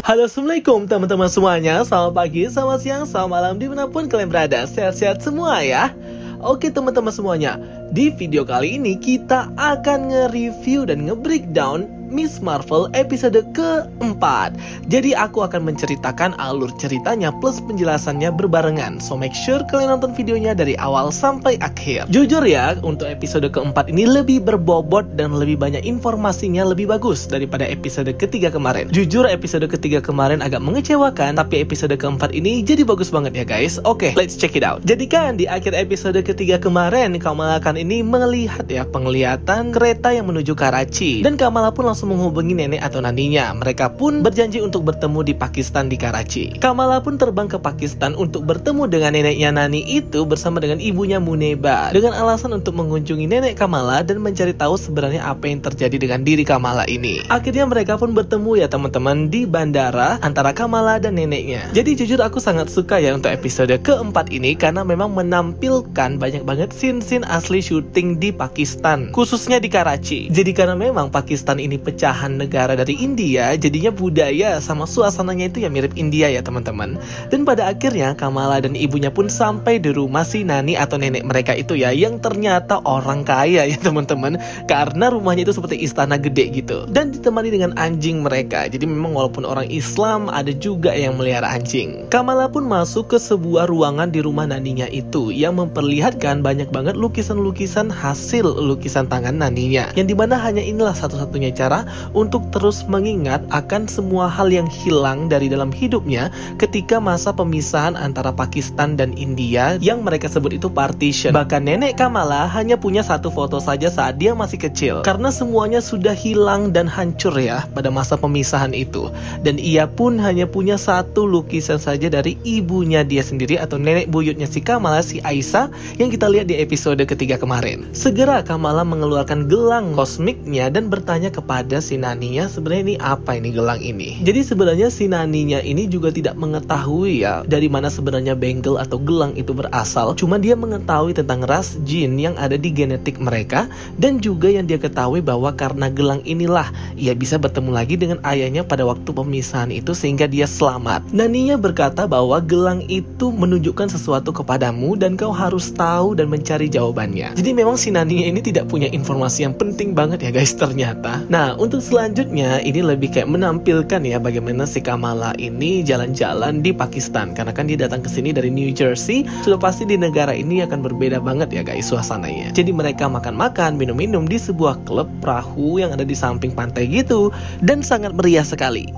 Halo, assalamualaikum teman-teman semuanya. Selamat pagi, selamat siang, selamat malam, dimanapun kalian berada. Sehat-sehat semua ya. Oke teman-teman semuanya, di video kali ini kita akan nge-review dan nge-breakdown Miss Marvel episode keempat. Jadi aku akan menceritakan alur ceritanya plus penjelasannya berbarengan. So make sure kalian nonton videonya dari awal sampai akhir. Jujur ya, untuk episode keempat ini lebih berbobot dan lebih banyak informasinya, lebih bagus daripada episode ketiga kemarin. Jujur episode ketiga kemarin agak mengecewakan, tapi episode keempat ini jadi bagus banget ya guys. Oke, let's check it out. Jadi kan di akhir episode ketiga kemarin, Kamala Khan ini melihat ya penglihatan kereta yang menuju Karachi. Dan Kamala pun langsung menghubungi nenek atau naninya. Mereka pun berjanji untuk bertemu di Pakistan di Karachi. Kamala pun terbang ke Pakistan untuk bertemu dengan neneknya Nani itu bersama dengan ibunya Muneba, dengan alasan untuk mengunjungi nenek Kamala dan mencari tahu sebenarnya apa yang terjadi dengan diri Kamala ini. Akhirnya mereka pun bertemu ya teman-teman di bandara antara Kamala dan neneknya. Jadi jujur aku sangat suka ya untuk episode keempat ini karena memang menampilkan banyak banget scene-scene asli syuting di Pakistan, khususnya di Karachi. Jadi karena memang Pakistan ini pecahan negara dari India, jadinya budaya sama suasananya itu ya mirip India ya teman-teman. Dan pada akhirnya Kamala dan ibunya pun sampai di rumah si Nani atau nenek mereka itu ya, yang ternyata orang kaya ya teman-teman, karena rumahnya itu seperti istana gede gitu. Dan ditemani dengan anjing mereka. Jadi memang walaupun orang Islam, ada juga yang melihara anjing. Kamala pun masuk ke sebuah ruangan di rumah Naninya itu yang memperlihatkan banyak banget lukisan-lukisan hasil lukisan tangan Naninya, yang dimana hanya inilah satu-satunya cara untuk terus mengingat akan semua hal yang hilang dari dalam hidupnya ketika masa pemisahan antara Pakistan dan India yang mereka sebut itu partition. Bahkan nenek Kamala hanya punya satu foto saja saat dia masih kecil, karena semuanya sudah hilang dan hancur ya pada masa pemisahan itu. Dan ia pun hanya punya satu lukisan saja dari ibunya dia sendiri atau nenek buyutnya si Kamala, si Aisyah, yang kita lihat di episode ketiga kemarin. Segera Kamala mengeluarkan gelang kosmiknya dan bertanya kepada si Naninya, sebenarnya ini apa ini gelang ini. Jadi sebenarnya si Naninya ini juga tidak mengetahui ya dari mana sebenarnya bangle atau gelang itu berasal. Cuma dia mengetahui tentang ras jin yang ada di genetik mereka, dan juga yang dia ketahui bahwa karena gelang inilah ia bisa bertemu lagi dengan ayahnya pada waktu pemisahan itu sehingga dia selamat. Naninya berkata bahwa gelang itu menunjukkan sesuatu kepadamu dan kau harus tahu dan mencari jawabannya. Jadi memang si Naninya ini tidak punya informasi yang penting banget ya guys ternyata. Nah, untuk selanjutnya ini lebih kayak menampilkan ya bagaimana si Kamala ini jalan-jalan di Pakistan, karena kan dia datang ke sini dari New Jersey. Sudah pasti di negara ini akan berbeda banget ya guys suasananya. Jadi mereka makan-makan, minum-minum di sebuah klub perahu yang ada di samping pantai gitu, dan sangat meriah sekali.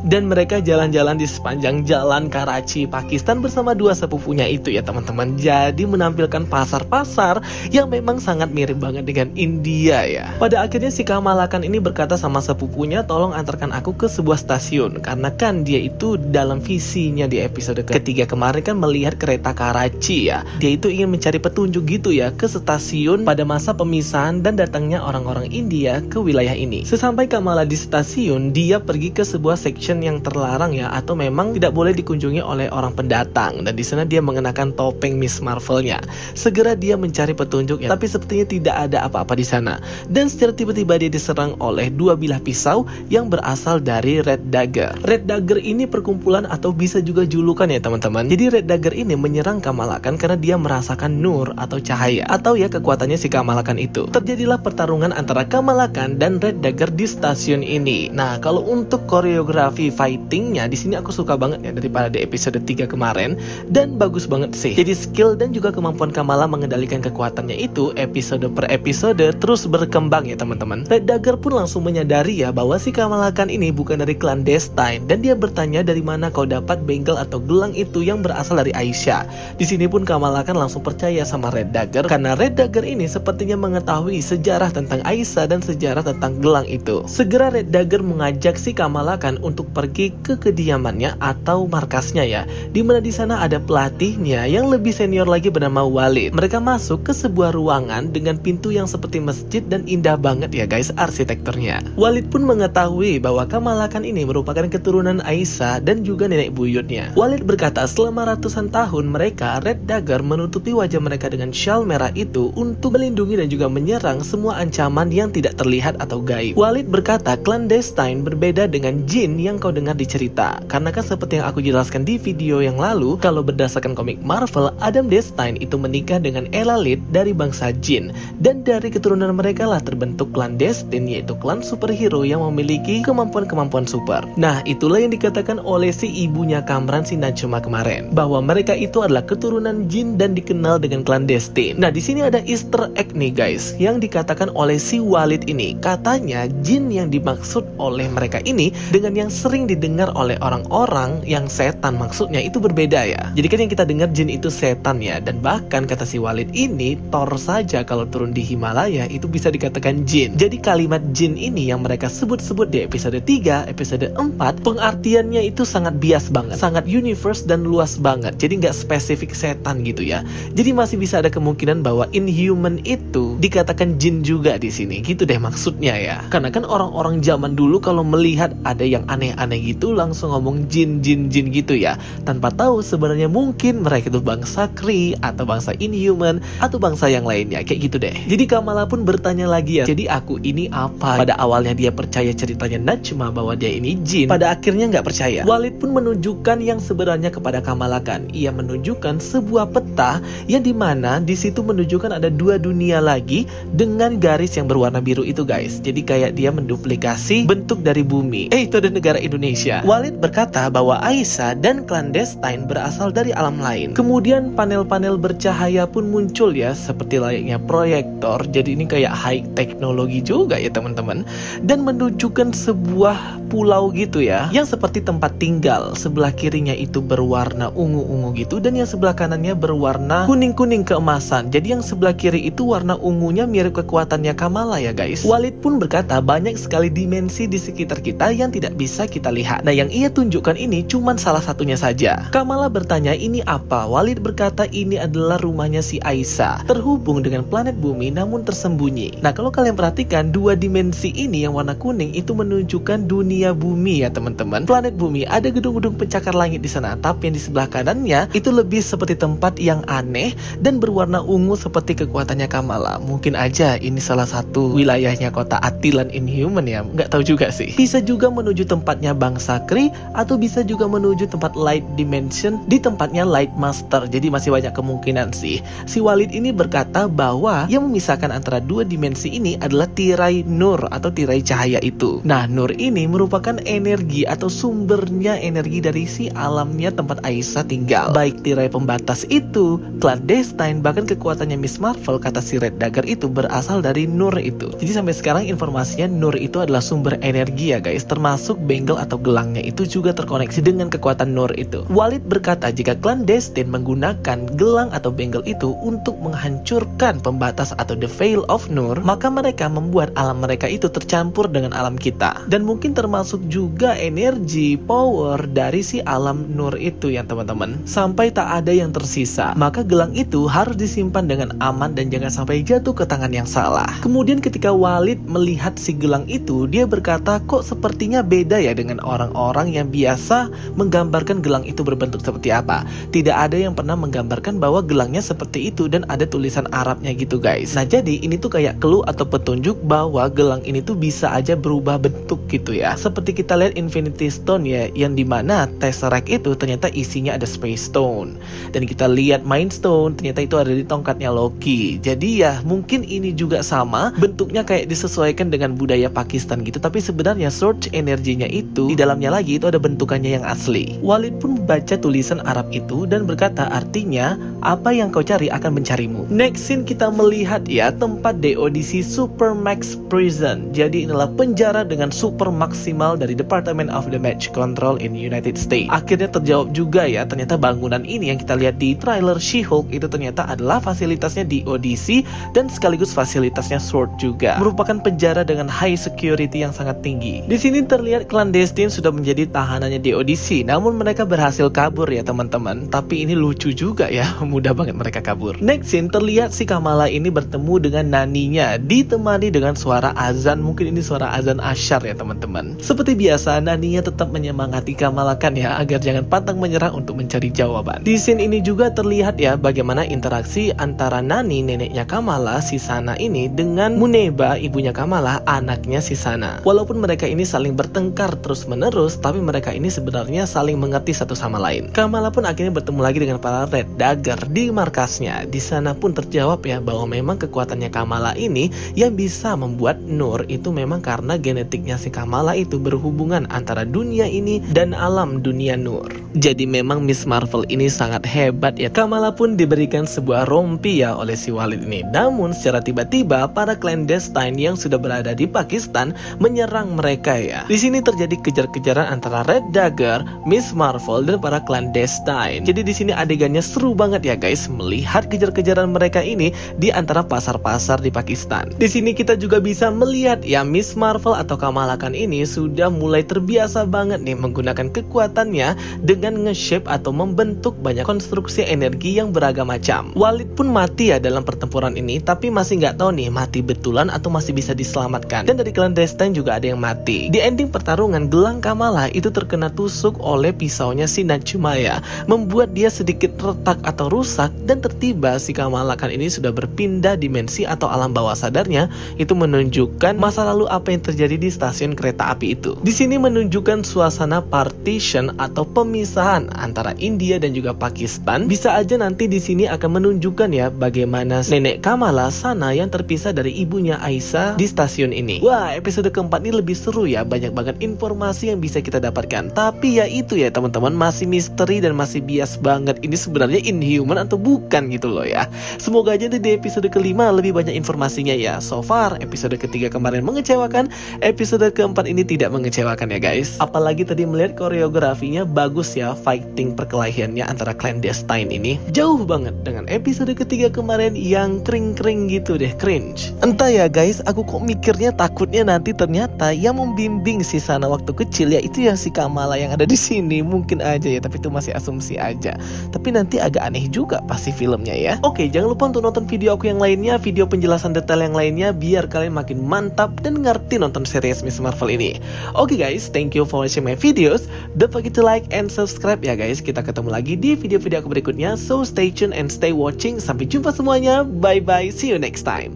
Dan mereka jalan-jalan di sepanjang jalan Karachi, Pakistan bersama dua sepupunya itu ya teman-teman. Jadi menampilkan pasar-pasar yang memang sangat mirip banget dengan India ya. Pada akhirnya si Kamala Khan ini berkata sama sepupunya, tolong antarkan aku ke sebuah stasiun. Karena kan dia itu dalam visinya di episode ketiga kemarin kan melihat kereta Karachi ya. Dia itu ingin mencari petunjuk gitu ya ke stasiun pada masa pemisahan dan datangnya orang-orang India ke wilayah ini. Sesampai Kamala di stasiun, dia pergi ke sebuah section yang terlarang ya, atau memang tidak boleh dikunjungi oleh orang pendatang. Dan di sana dia mengenakan topeng Miss Marvelnya. Segera dia mencari petunjuk ya, tapi sepertinya tidak ada apa-apa di sana. Dan secara tiba-tiba dia diserang oleh dua bilah pisau yang berasal dari Red Dagger. Red Dagger ini perkumpulan atau bisa juga julukan ya teman-teman. Jadi Red Dagger ini menyerang Kamala Khan karena dia merasakan nur atau cahaya, atau ya kekuatannya si Kamala Khan itu. Terjadilah pertarungan antara Kamala Khan dan Red Dagger di stasiun ini. Nah, kalau untuk koreografi fightingnya di sini aku suka banget ya daripada di episode 3 kemarin, dan bagus banget sih. Jadi skill dan juga kemampuan Kamala mengendalikan kekuatannya itu episode per episode terus berkembang ya teman-teman. Red Dagger pun langsung menyadari ya bahwa si Kamala Khan ini bukan dari clandestine, dan dia bertanya, dari mana kau dapat bangle atau gelang itu yang berasal dari Aisyah. Di sini pun Kamala Khan langsung percaya sama Red Dagger karena Red Dagger ini sepertinya mengetahui sejarah tentang Aisyah dan sejarah tentang gelang itu. Segera Red Dagger mengajak si Kamala Khan untuk pergi ke kediamannya atau markasnya ya, dimana di sana ada pelatihnya yang lebih senior lagi bernama Walid. Mereka masuk ke sebuah ruangan dengan pintu yang seperti masjid dan indah banget ya guys arsitekturnya. Walid pun mengetahui bahwa Kamala Khan ini merupakan keturunan Aisyah dan juga nenek buyutnya. Walid berkata selama ratusan tahun mereka Red Dagger menutupi wajah mereka dengan shawl merah itu untuk melindungi dan juga menyerang semua ancaman yang tidak terlihat atau gaib. Walid berkata clandestine berbeda dengan jin yang kau dengar di cerita. Karena kan seperti yang aku jelaskan di video yang lalu, kalau berdasarkan komik Marvel, Adam Destine itu menikah dengan Elalit dari bangsa jin. Dan dari keturunan mereka lah terbentuk klan Destine, yaitu klan superhero yang memiliki kemampuan-kemampuan super. Nah, itulah yang dikatakan oleh si ibunya Kamran, si Najma kemarin, bahwa mereka itu adalah keturunan jin dan dikenal dengan klan Destine. Nah, di sini ada Easter egg nih guys, yang dikatakan oleh si Walid ini. Katanya jin yang dimaksud oleh mereka ini dengan yang sering didengar oleh orang-orang yang setan maksudnya itu berbeda ya. Jadi kan yang kita dengar jin itu setan ya, dan bahkan kata si Walid ini, Thor saja kalau turun di Himalaya itu bisa dikatakan jin. Jadi kalimat jin ini yang mereka sebut-sebut di episode 3, episode 4, pengertiannya itu sangat bias banget, sangat universe dan luas banget. Jadi nggak spesifik setan gitu ya. Jadi masih bisa ada kemungkinan bahwa Inhuman itu dikatakan jin juga di sini. Gitu deh maksudnya ya. Karena kan orang-orang zaman dulu kalau melihat ada yang aneh-aneh gitu langsung ngomong jin gitu ya, tanpa tahu sebenarnya mungkin mereka itu bangsa Kree atau bangsa Inhuman atau bangsa yang lainnya, kayak gitu deh. Jadi Kamala pun bertanya lagi ya, jadi aku ini apa? Pada awalnya dia percaya ceritanya Najma bahwa dia ini jin, pada akhirnya nggak percaya. Walid pun menunjukkan yang sebenarnya kepada Kamala kan. Ia menunjukkan sebuah peta yang dimana di situ menunjukkan ada dua dunia lagi dengan garis yang berwarna biru itu guys. Jadi kayak dia menduplikasi bentuk dari bumi. Itu ada negara Indonesia. Walid berkata bahwa Aisyah dan klan Destine berasal dari alam lain. Kemudian panel-panel bercahaya pun muncul ya, seperti layaknya proyektor. Jadi ini kayak high teknologi juga ya teman-teman. Dan menunjukkan sebuah pulau gitu ya, yang seperti tempat tinggal. Sebelah kirinya itu berwarna ungu-ungu gitu, dan yang sebelah kanannya berwarna kuning-kuning keemasan. Jadi yang sebelah kiri itu warna ungunya mirip kekuatannya Kamala ya guys. Walid pun berkata banyak sekali dimensi di sekitar kita yang tidak bisa kita lihat. Nah, yang ia tunjukkan ini cuman salah satunya saja. Kamala bertanya ini apa? Walid berkata ini adalah rumahnya si Aisyah, terhubung dengan planet bumi namun tersembunyi. Nah, kalau kalian perhatikan dua dimensi ini yang warna kuning itu menunjukkan dunia bumi ya teman-teman. Planet bumi ada gedung-gedung pencakar langit di sana, tapi yang di sebelah kanannya itu lebih seperti tempat yang aneh dan berwarna ungu seperti kekuatannya Kamala. Mungkin aja ini salah satu wilayahnya kota Attilan Inhuman ya, nggak tahu juga sih. Bisa juga menuju tempatnya bangsa Kree, atau bisa juga menuju tempat Light Dimension di tempatnya Light Master. Jadi masih banyak kemungkinan sih. Si Walid ini berkata bahwa yang memisahkan antara dua dimensi ini adalah tirai nur atau tirai cahaya itu. Nah, nur ini merupakan energi atau sumbernya energi dari si alamnya tempat Aisyah tinggal. Baik tirai pembatas itu, klan Destine, bahkan kekuatannya Miss Marvel, kata si Red Dagger itu berasal dari nur itu. Jadi sampai sekarang informasinya nur itu adalah sumber energi ya guys, termasuk bengkel atau gelangnya itu juga terkoneksi dengan kekuatan nur itu. Walid berkata jika klan Destine menggunakan gelang atau bengkel itu untuk menghancurkan pembatas atau the veil of nur, maka mereka membuat alam mereka itu tercampur dengan alam kita. Dan mungkin termasuk juga energi, power dari si alam nur itu ya teman-teman, sampai tak ada yang tersisa. Maka gelang itu harus disimpan dengan aman dan jangan sampai jatuh ke tangan yang salah. Kemudian ketika Walid melihat si gelang itu, dia berkata kok sepertinya beda ya dengan orang-orang yang biasa menggambarkan gelang itu berbentuk seperti apa. Tidak ada yang pernah menggambarkan bahwa gelangnya seperti itu dan ada tulisan Arabnya gitu guys. Nah, jadi ini tuh kayak clue atau petunjuk bahwa gelang ini tuh bisa aja berubah bentuk gitu ya. Seperti kita lihat Infinity Stone ya, yang dimana Tesseract itu ternyata isinya ada Space Stone. Dan kita lihat Mind Stone, ternyata itu ada di tongkatnya Loki. Jadi ya mungkin ini juga sama, bentuknya kayak disesuaikan dengan budaya Pakistan gitu, tapi sebenarnya source energinya itu di dalamnya lagi itu ada bentukannya yang asli. Walid pun membaca tulisan Arab itu dan berkata artinya apa yang kau cari akan mencarimu. Next scene kita melihat ya tempat DODC Supermax Prison. Jadi inilah penjara dengan super maksimal dari Department of Damage Control in United States. Akhirnya terjawab juga ya, ternyata bangunan ini yang kita lihat di trailer She-Hulk itu ternyata adalah fasilitasnya DODC dan sekaligus fasilitasnya SWORD juga. Merupakan penjara dengan high security yang sangat tinggi. Di sini terlihat klan Destine sudah menjadi tahanannya DODC, namun mereka berhasil kabur ya teman-teman. Tapi ini lucu juga ya, mudah banget mereka kabur. Next scene terlihat si Kamala ini bertemu dengan naninya, ditemani dengan suara azan. Mungkin ini suara azan Asyar ya teman-teman. Seperti biasa, Nani tetap menyemangati Kamala Khan ya, agar jangan pantang menyerah untuk mencari jawaban. Di scene ini juga terlihat ya bagaimana interaksi antara Nani, neneknya Kamala, si Sana ini, dengan Muneba, ibunya Kamala, anaknya si Sana. Walaupun mereka ini saling bertengkar terus-menerus, tapi mereka ini sebenarnya saling mengerti satu sama lain. Kamala pun akhirnya bertemu lagi dengan para Red Dagger di markasnya. Di sana pun terjawab ya bahwa memang kekuatannya Kamala ini yang bisa membuat Nur itu memang karena genetiknya si Kamala itu berhubungan antara dunia ini dan alam dunia Nur. Jadi memang Miss Marvel ini sangat hebat ya. Kamala pun diberikan sebuah rompi ya oleh si Walid ini. Namun secara tiba-tiba para clandestine yang sudah berada di Pakistan menyerang mereka ya. Di sini terjadi kejar-kejaran antara Red Dagger, Miss Marvel dan para clandestine. Jadi di sini adegannya seru banget ya guys, melihat kejar-kejaran mereka ini di antara pasar-pasar di Pakistan. Di sini kita juga bisa melihat ya Miss Marvel atau Kamala Khan ini sudah mulai terbiasa banget nih menggunakan kekuatannya dengan nge-shape atau membentuk banyak konstruksi energi yang beragam macam. Walid pun mati ya dalam pertempuran ini, tapi masih nggak tahu nih mati betulan atau masih bisa diselamatkan. Dan dari clandestine juga ada yang mati. Di ending pertarungan, gelang Kamala itu terkena tusuk oleh pisaunya si Natchumaya, membuat dia sedikit retak atau rusak, dan tertiba si Kamala Khan ini sudah berpindah dimensi atau alam bawah sadarnya. Itu menunjukkan masa lalu apa yang terjadi di stasiun kereta api itu. Di sini menunjukkan suasana partition atau pemisahan antara India dan juga Pakistan. Bisa aja nanti di sini akan menunjukkan ya bagaimana nenek Kamala, Sana, yang terpisah dari ibunya Aisyah di stasiun ini. Wah, episode keempat ini lebih seru ya, banyak banget informasi yang bisa kita dapatkan. Tapi ya itu ya teman-teman, masih misteri dan masih bias banget. Ini sebenarnya Inhuman atau bukan gitu loh ya. Semoga aja di episode kelima lebih banyak informasinya ya. So far episode ketiga kemarin mengecewakan, episode keempat ini tidak mengecewakan ya guys. Apalagi tadi melihat koreografinya bagus ya, fighting perkelahiannya antara clandestine ini jauh banget dengan episode ketiga kemarin yang kering-kering gitu deh, cringe. Entah ya guys, aku kok mikirnya takutnya nanti ternyata yang membimbing si Sana waktu kecil ya itu yang si Kamala yang ada di sini. Mungkin aja ya, tapi itu masih asumsi aja. Tapi nanti agak aneh juga pasti filmnya ya. Oke, jangan lupa untuk nonton video aku yang lainnya, video penjelasan detail yang lainnya, biar kalian makin mantap dan ngerti nonton series Miss Marvel ini. Oke guys, thank you for watching my videos. Don't forget to like and subscribe ya guys. Kita ketemu lagi di video-video aku berikutnya. So stay tuned and stay watching. Sampai jumpa semuanya. Bye bye. See you next time.